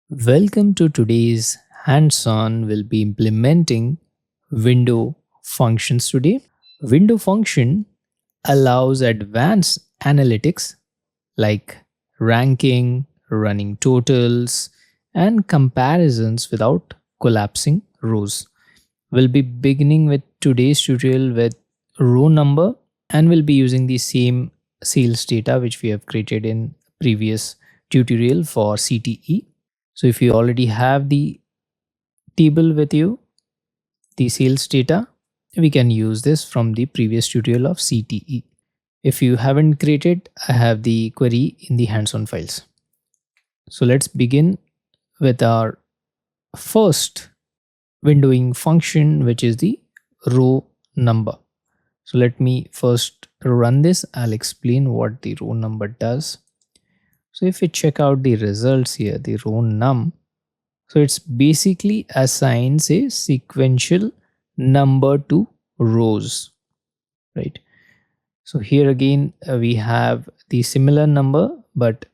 Welcome to today's hands-on. We'll be implementing window functions today. Window function allows advanced analytics like ranking, running totals, and comparisons without collapsing rows. We'll be beginning with today's tutorial with row number, and we'll be using the same sales data which we have created in previous tutorial for CTE. So if you already have the table with you, the sales data, we can use this from the previous tutorial of CTE. If you haven't created, I have the query in the hands-on files. So let's begin with our first windowing function, which is the row number. So let me first run this. I'll explain what the row number does. So if we check out the results here, the row num, so it's basically assigns a sequential number to rows, right? So here again, we have the similar number, but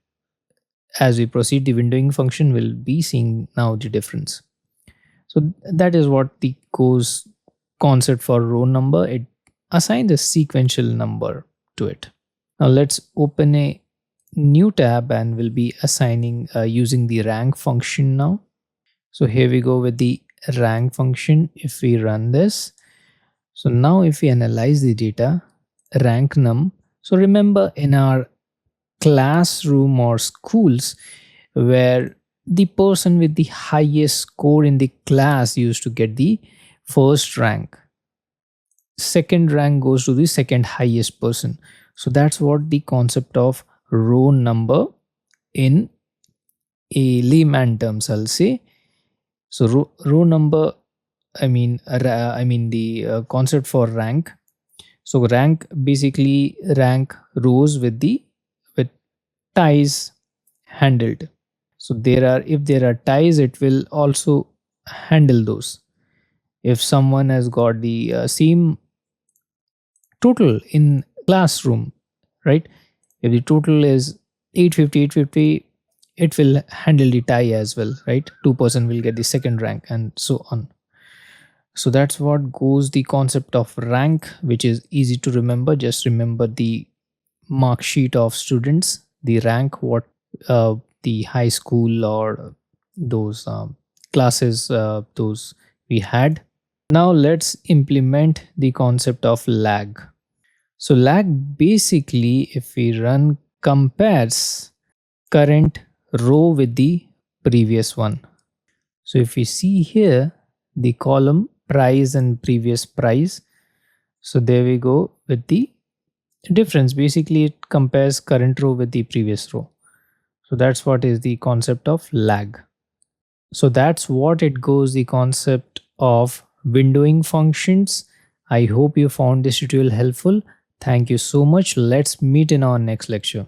as we proceed the windowing function, we'll be seeing now the difference. So that is what the course concept for row number. It assigns a sequential number to it. Now let's open a new tab and we'll be assigning using the rank function now. So here we go with the rank function. If we run this, so now if we analyze the data, rank num. So remember in our classroom or schools where the person with the highest score in the class used to get the first rank. Second rank goes to the second highest person. So that's what the concept of row number in a layman terms, I'll say. So row number, I mean the concept for rank. So rank basically rank rows with ties handled. So if there are ties, it will also handle those. If someone has got the same total in classroom, right? If the total is 850, it will handle the tie as well, right? 2% will get the second rank and so on. So that's what goes the concept of rank, which is easy to remember. Just remember the mark sheet of students, the rank, what the high school or those classes those we had. Now let's implement the concept of lag. So lag basically, if we run, compares current row with the previous one. So if we see here the column price and previous price, so there we go with the difference. Basically it compares current row with the previous row. So that's what is the concept of lag. So that's what it goes, the concept of windowing functions. I hope you found this tutorial helpful. Thank you so much. Let's meet in our next lecture.